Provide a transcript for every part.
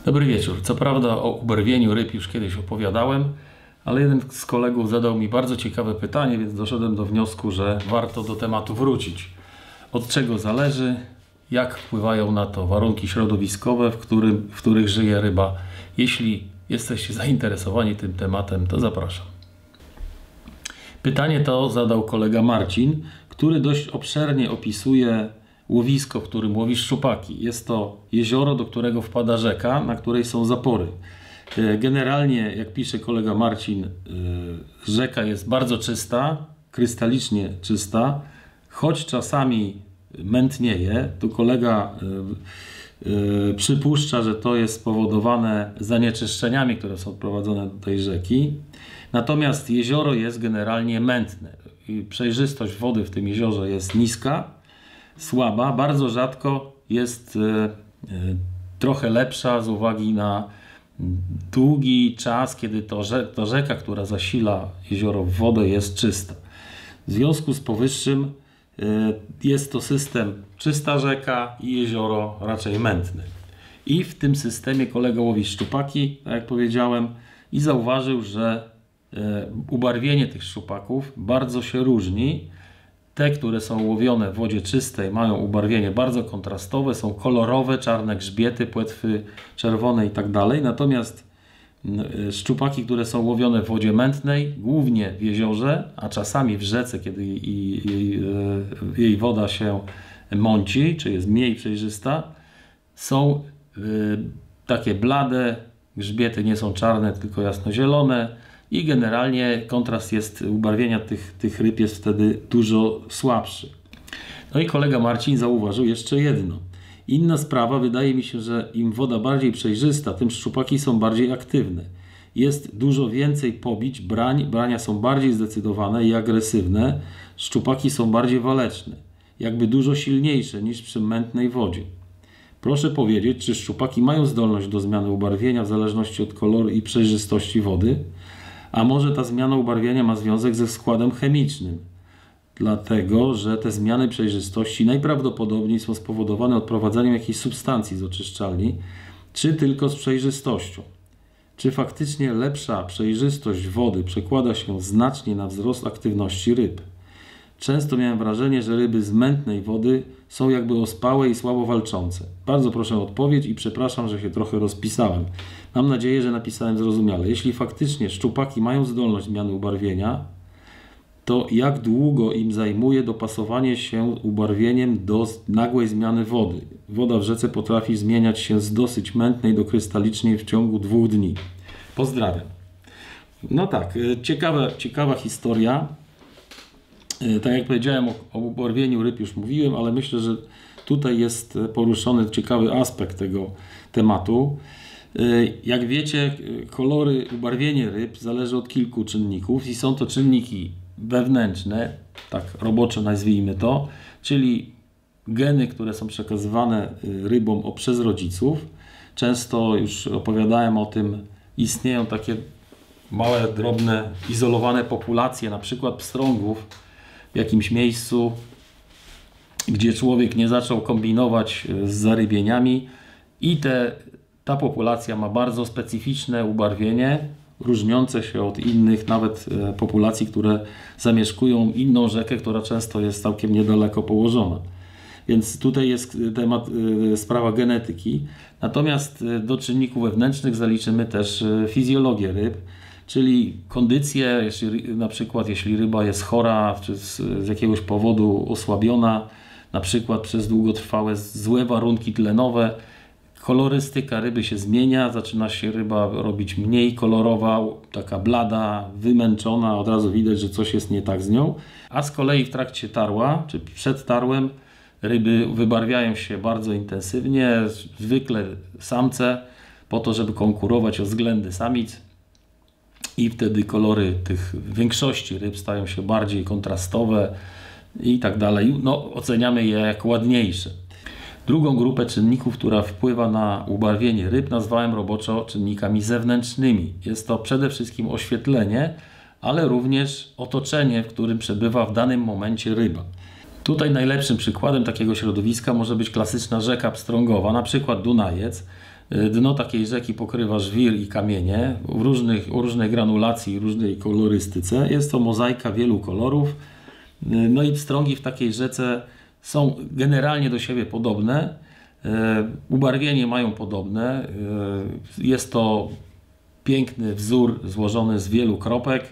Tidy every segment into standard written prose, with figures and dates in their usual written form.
Dobry wieczór. Co prawda o ubarwieniu ryb już kiedyś opowiadałem, ale jeden z kolegów zadał mi bardzo ciekawe pytanie, więc doszedłem do wniosku, że warto do tematu wrócić. Od czego zależy, jak wpływają na to warunki środowiskowe, w których żyje ryba. Jeśli jesteście zainteresowani tym tematem, to zapraszam. Pytanie to zadał kolega Marcin, który dość obszernie opisuje łowisko, w którym łowi szczupaki. Jest to jezioro, do którego wpada rzeka, na której są zapory. Generalnie, jak pisze kolega Marcin, rzeka jest bardzo czysta, krystalicznie czysta, choć czasami mętnieje. Tu kolega przypuszcza, że to jest spowodowane zanieczyszczeniami, które są odprowadzone do tej rzeki. Natomiast jezioro jest generalnie mętne. Przejrzystość wody w tym jeziorze jest niska, słaba, bardzo rzadko jest trochę lepsza z uwagi na długi czas, kiedy to rzeka, która zasila jezioro w wodę, jest czysta. W związku z powyższym jest to system czysta rzeka i jezioro raczej mętne. I w tym systemie kolega łowi szczupaki, tak jak powiedziałem, i zauważył, że ubarwienie tych szczupaków bardzo się różni. Te, które są łowione w wodzie czystej, mają ubarwienie bardzo kontrastowe, są kolorowe, czarne grzbiety, płetwy czerwone i tak dalej. Natomiast szczupaki, które są łowione w wodzie mętnej, głównie w jeziorze, a czasami w rzece, kiedy jej woda się mąci, czy jest mniej przejrzysta, są takie blade, grzbiety nie są czarne, tylko jasnozielone. I generalnie kontrast ubarwienia tych ryb jest wtedy dużo słabszy. No i kolega Marcin zauważył jeszcze jedno. Inna sprawa, wydaje mi się, że im woda bardziej przejrzysta, tym szczupaki są bardziej aktywne. Jest dużo więcej pobić, brania są bardziej zdecydowane i agresywne, szczupaki są bardziej waleczne, jakby dużo silniejsze niż przy mętnej wodzie. Proszę powiedzieć, czy szczupaki mają zdolność do zmiany ubarwienia w zależności od koloru i przejrzystości wody? A może ta zmiana ubarwienia ma związek ze składem chemicznym? Dlatego, że te zmiany przejrzystości najprawdopodobniej są spowodowane odprowadzeniem jakiejś substancji z oczyszczalni, czy tylko z przejrzystością. Czy faktycznie lepsza przejrzystość wody przekłada się znacznie na wzrost aktywności ryb? Często miałem wrażenie, że ryby z mętnej wody są jakby ospałe i słabo walczące. Bardzo proszę o odpowiedź i przepraszam, że się trochę rozpisałem. Mam nadzieję, że napisałem zrozumiale. Jeśli faktycznie szczupaki mają zdolność zmiany ubarwienia, to jak długo im zajmuje dopasowanie się ubarwieniem do nagłej zmiany wody? Woda w rzece potrafi zmieniać się z dosyć mętnej do krystalicznej w ciągu 2 dni. Pozdrawiam. No tak, ciekawa historia. Tak jak powiedziałem, o ubarwieniu ryb już mówiłem, ale myślę, że tutaj jest poruszony ciekawy aspekt tego tematu. Jak wiecie, ubarwienie ryb zależy od kilku czynników i są to czynniki wewnętrzne, tak roboczo nazwijmy to, czyli geny, które są przekazywane rybom przez rodziców. Często już opowiadałem o tym, istnieją takie małe, drobne, izolowane populacje, na przykład pstrągów w jakimś miejscu, gdzie człowiek nie zaczął kombinować z zarybieniami i ta populacja ma bardzo specyficzne ubarwienie, różniące się od innych, nawet populacji, które zamieszkują inną rzekę, która często jest całkiem niedaleko położona. Więc tutaj jest sprawa genetyki. Natomiast do czynników wewnętrznych zaliczymy też fizjologię ryb, czyli kondycję, na przykład jeśli ryba jest chora, czy z jakiegoś powodu osłabiona, na przykład przez długotrwałe złe warunki tlenowe, kolorystyka ryby się zmienia, zaczyna się ryba robić mniej kolorowa, taka blada, wymęczona, od razu widać, że coś jest nie tak z nią. A z kolei w trakcie tarła, czy przed tarłem, ryby wybarwiają się bardzo intensywnie, zwykle samce, po to, żeby konkurować o względy samic. I wtedy kolory tych większości ryb stają się bardziej kontrastowe i tak dalej. No, oceniamy je jako ładniejsze. Drugą grupę czynników, która wpływa na ubarwienie ryb, nazwałem roboczo czynnikami zewnętrznymi. Jest to przede wszystkim oświetlenie, ale również otoczenie, w którym przebywa w danym momencie ryba. Tutaj najlepszym przykładem takiego środowiska może być klasyczna rzeka pstrągowa, na przykład Dunajec, Dno takiej rzeki pokrywa żwir i kamienie o różnej granulacji i różnej kolorystyce. Jest to mozaika wielu kolorów. No i pstrągi w takiej rzece są generalnie do siebie podobne. Ubarwienie mają podobne. Jest to piękny wzór złożony z wielu kropek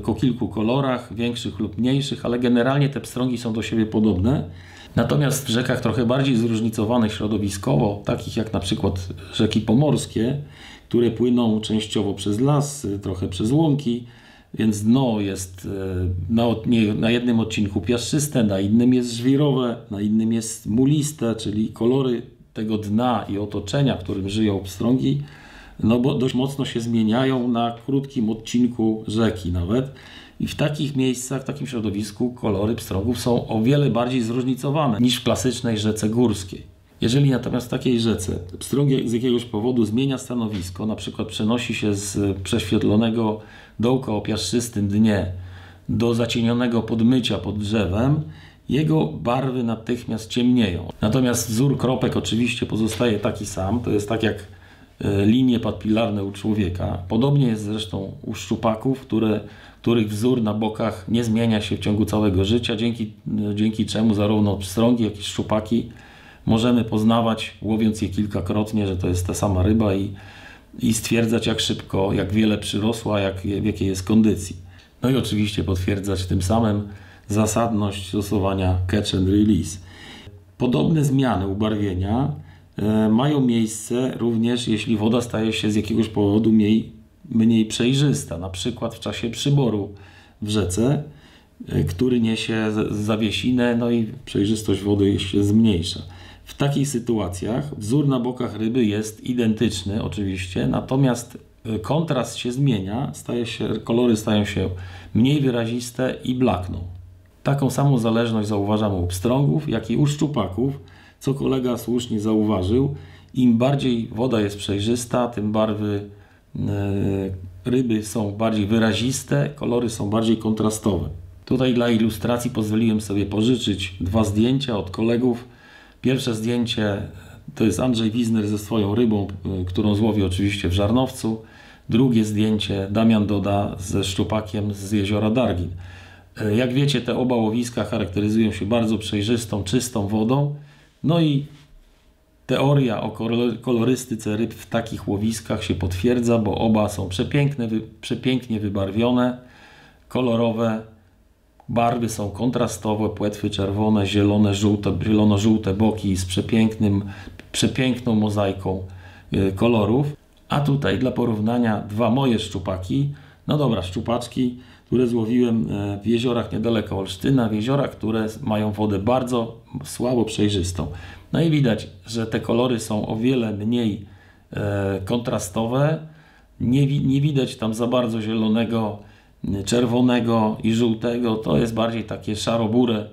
o kilku kolorach, większych lub mniejszych, ale generalnie te pstrągi są do siebie podobne. Natomiast w rzekach trochę bardziej zróżnicowanych środowiskowo, takich jak na przykład rzeki pomorskie, które płyną częściowo przez las, trochę przez łąki, więc dno jest na jednym odcinku piaszczyste, na innym jest żwirowe, na innym jest muliste, czyli kolory tego dna i otoczenia, w którym żyją pstrągi, no bo dość mocno się zmieniają na krótkim odcinku rzeki nawet. I w takich miejscach, w takim środowisku kolory pstrągów są o wiele bardziej zróżnicowane niż w klasycznej rzece górskiej. Jeżeli natomiast w takiej rzece pstrąg z jakiegoś powodu zmienia stanowisko, na przykład przenosi się z prześwietlonego dołka o piaszczystym dnie do zacienionego podmycia pod drzewem, jego barwy natychmiast ciemnieją. Natomiast wzór kropek oczywiście pozostaje taki sam, to jest tak jak linie papilarne u człowieka. Podobnie jest zresztą u szczupaków, których wzór na bokach nie zmienia się w ciągu całego życia, dzięki czemu zarówno pstrągi, jak i szczupaki możemy poznawać, łowiąc je kilkakrotnie, że to jest ta sama ryba i stwierdzać jak szybko, jak wiele przyrosła, w jakiej jest kondycji. No i oczywiście potwierdzać tym samym zasadność stosowania catch and release. Podobne zmiany ubarwienia mają miejsce również, jeśli woda staje się z jakiegoś powodu mniej przejrzysta, na przykład w czasie przyboru w rzece, który niesie zawiesinę, no i przejrzystość wody się zmniejsza. W takich sytuacjach wzór na bokach ryby jest identyczny oczywiście, natomiast kontrast się zmienia, kolory stają się mniej wyraziste i blakną. Taką samą zależność zauważamy u pstrągów, jak i u szczupaków, co kolega słusznie zauważył. Im bardziej woda jest przejrzysta, tym barwy ryby są bardziej wyraziste, kolory są bardziej kontrastowe. Tutaj dla ilustracji pozwoliłem sobie pożyczyć dwa zdjęcia od kolegów. Pierwsze zdjęcie to jest Andrzej Wizner ze swoją rybą, którą złowi oczywiście w Żarnowcu. Drugie zdjęcie Damian Doda ze szczupakiem z jeziora Dargin. Jak wiecie, te oba łowiska charakteryzują się bardzo przejrzystą, czystą wodą. No i teoria o kolorystyce ryb w takich łowiskach się potwierdza, bo oba są przepięknie wybarwione, kolorowe. Barwy są kontrastowe, płetwy czerwone, zielone, żółte, zielono-żółte boki z przepiękną mozaiką kolorów. A tutaj dla porównania dwa moje szczupaki, no dobra, szczupaczki, które złowiłem w jeziorach niedaleko Olsztyna, w jeziorach, które mają wodę bardzo słabo przejrzystą. No i widać, że te kolory są o wiele mniej kontrastowe, nie widać tam za bardzo zielonego, czerwonego i żółtego, to jest bardziej takie szaro-burę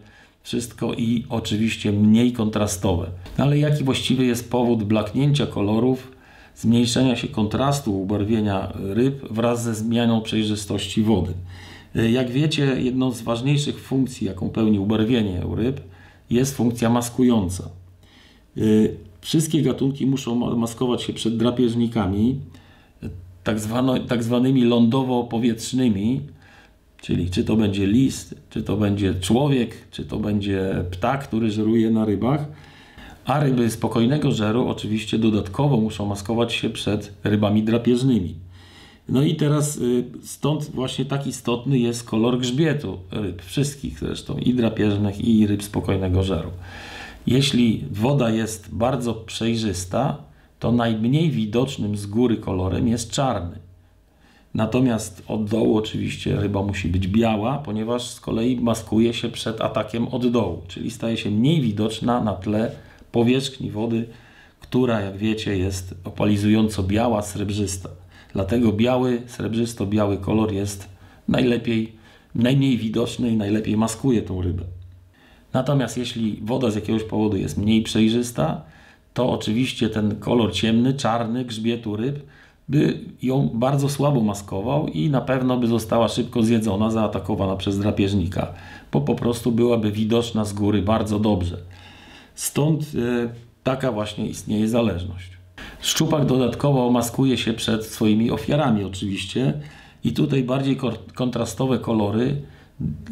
wszystko i oczywiście mniej kontrastowe. Ale jaki właściwie jest powód blaknięcia kolorów, zmniejszenia się kontrastu ubarwienia ryb wraz ze zmianą przejrzystości wody? Jak wiecie, jedną z ważniejszych funkcji, jaką pełni ubarwienie u ryb, jest funkcja maskująca. Wszystkie gatunki muszą maskować się przed drapieżnikami, tak zwanymi lądowo-powietrznymi, czyli czy to będzie lis, czy to będzie człowiek, czy to będzie ptak, który żeruje na rybach, a ryby spokojnego żeru oczywiście dodatkowo muszą maskować się przed rybami drapieżnymi. No i teraz stąd właśnie tak istotny jest kolor grzbietu ryb, wszystkich zresztą, i drapieżnych, i ryb spokojnego żeru. Jeśli woda jest bardzo przejrzysta, to najmniej widocznym z góry kolorem jest czarny. Natomiast od dołu oczywiście ryba musi być biała, ponieważ z kolei maskuje się przed atakiem od dołu, czyli staje się mniej widoczna na tle powierzchni wody, która, jak wiecie, jest opalizująco biała, srebrzysta. Dlatego srebrzysto-biały kolor jest najmniej widoczny i najlepiej maskuje tą rybę. Natomiast jeśli woda z jakiegoś powodu jest mniej przejrzysta, to oczywiście ten kolor ciemny, czarny grzbietu ryb by ją bardzo słabo maskował i na pewno by została szybko zjedzona, zaatakowana przez drapieżnika, bo po prostu byłaby widoczna z góry bardzo dobrze. Stąd taka właśnie istnieje zależność. Szczupak dodatkowo maskuje się przed swoimi ofiarami oczywiście i tutaj bardziej kontrastowe kolory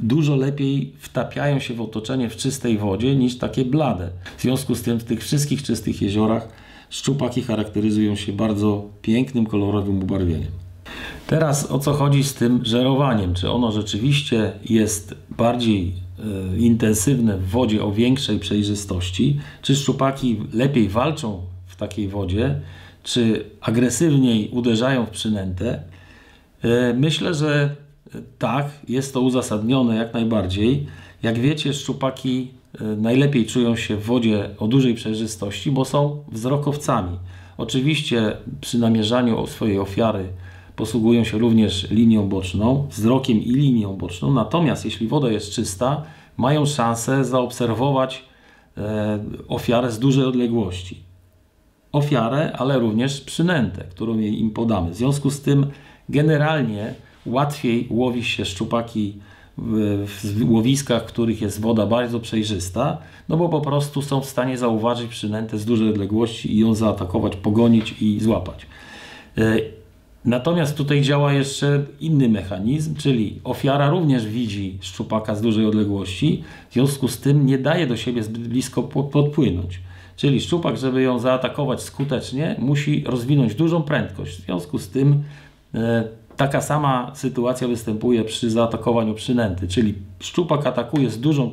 dużo lepiej wtapiają się w otoczenie w czystej wodzie niż takie blade. W związku z tym w tych wszystkich czystych jeziorach szczupaki charakteryzują się bardzo pięknym, kolorowym ubarwieniem. Teraz o co chodzi z tym żerowaniem? Czy ono rzeczywiście jest bardziej intensywne w wodzie o większej przejrzystości? Czy szczupaki lepiej walczą w takiej wodzie? Czy agresywniej uderzają w przynętę? Myślę, że tak, jest to uzasadnione jak najbardziej. Jak wiecie, szczupaki najlepiej czują się w wodzie o dużej przejrzystości, bo są wzrokowcami. Oczywiście przy namierzaniu swojej ofiary posługują się również linią boczną, wzrokiem i linią boczną, natomiast jeśli woda jest czysta, mają szansę zaobserwować ofiarę z dużej odległości. Ofiarę, ale również przynętę, którą im podamy. W związku z tym generalnie łatwiej łowi się szczupaki w łowiskach, w których jest woda bardzo przejrzysta, no bo po prostu są w stanie zauważyć przynętę z dużej odległości i ją zaatakować, pogonić i złapać. Natomiast tutaj działa jeszcze inny mechanizm, czyli ofiara również widzi szczupaka z dużej odległości, w związku z tym nie daje do siebie zbyt blisko podpłynąć. Czyli szczupak, żeby ją zaatakować skutecznie, musi rozwinąć dużą prędkość. W związku z tym taka sama sytuacja występuje przy zaatakowaniu przynęty, czyli szczupak atakuje z dużą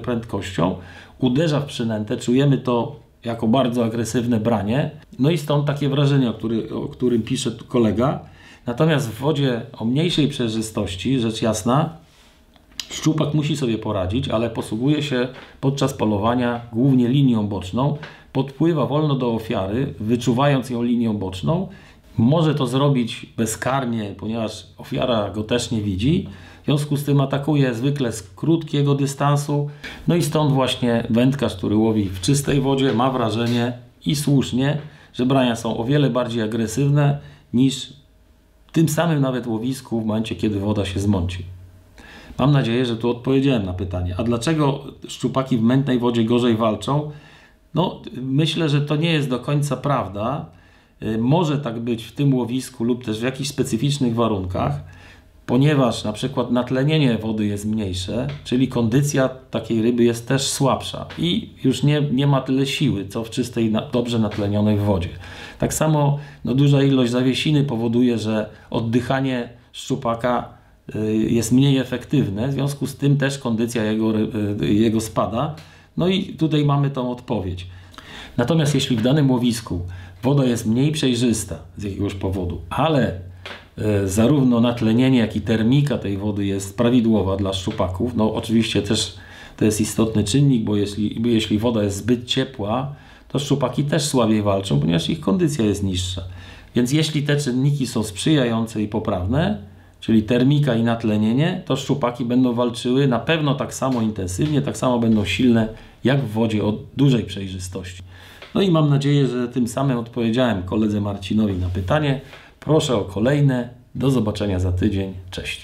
prędkością, uderza w przynętę, czujemy to jako bardzo agresywne branie, no i stąd takie wrażenie, o którym pisze kolega. Natomiast w wodzie o mniejszej przejrzystości, rzecz jasna, szczupak musi sobie poradzić, ale posługuje się podczas polowania głównie linią boczną, podpływa wolno do ofiary, wyczuwając ją linią boczną. Może to zrobić bezkarnie, ponieważ ofiara go też nie widzi. W związku z tym atakuje zwykle z krótkiego dystansu. No i stąd właśnie wędkarz, który łowi w czystej wodzie, ma wrażenie i słusznie, że brania są o wiele bardziej agresywne niż w tym samym nawet łowisku w momencie, kiedy woda się zmąci. Mam nadzieję, że tu odpowiedziałem na pytanie. A dlaczego szczupaki w mętnej wodzie gorzej walczą? No, myślę, że to nie jest do końca prawda. Może tak być w tym łowisku lub też w jakichś specyficznych warunkach, ponieważ na przykład natlenienie wody jest mniejsze, czyli kondycja takiej ryby jest też słabsza i już nie ma tyle siły, co w czystej, dobrze natlenionej wodzie. Tak samo duża ilość zawiesiny powoduje, że oddychanie szczupaka jest mniej efektywne, w związku z tym też kondycja jego spada. No i tutaj mamy tą odpowiedź. Natomiast jeśli w danym łowisku woda jest mniej przejrzysta z jakiegoś powodu, ale zarówno natlenienie, jak i termika tej wody jest prawidłowa dla szczupaków, no oczywiście też to jest istotny czynnik, bo jeśli woda jest zbyt ciepła, to szczupaki też słabiej walczą, ponieważ ich kondycja jest niższa. Więc jeśli te czynniki są sprzyjające i poprawne, czyli termika i natlenienie, to szczupaki będą walczyły na pewno tak samo intensywnie, tak samo będą silne jak w wodzie o dużej przejrzystości. No i mam nadzieję, że tym samym odpowiedziałem koledze Marcinowi na pytanie. Proszę o kolejne. Do zobaczenia za tydzień. Cześć.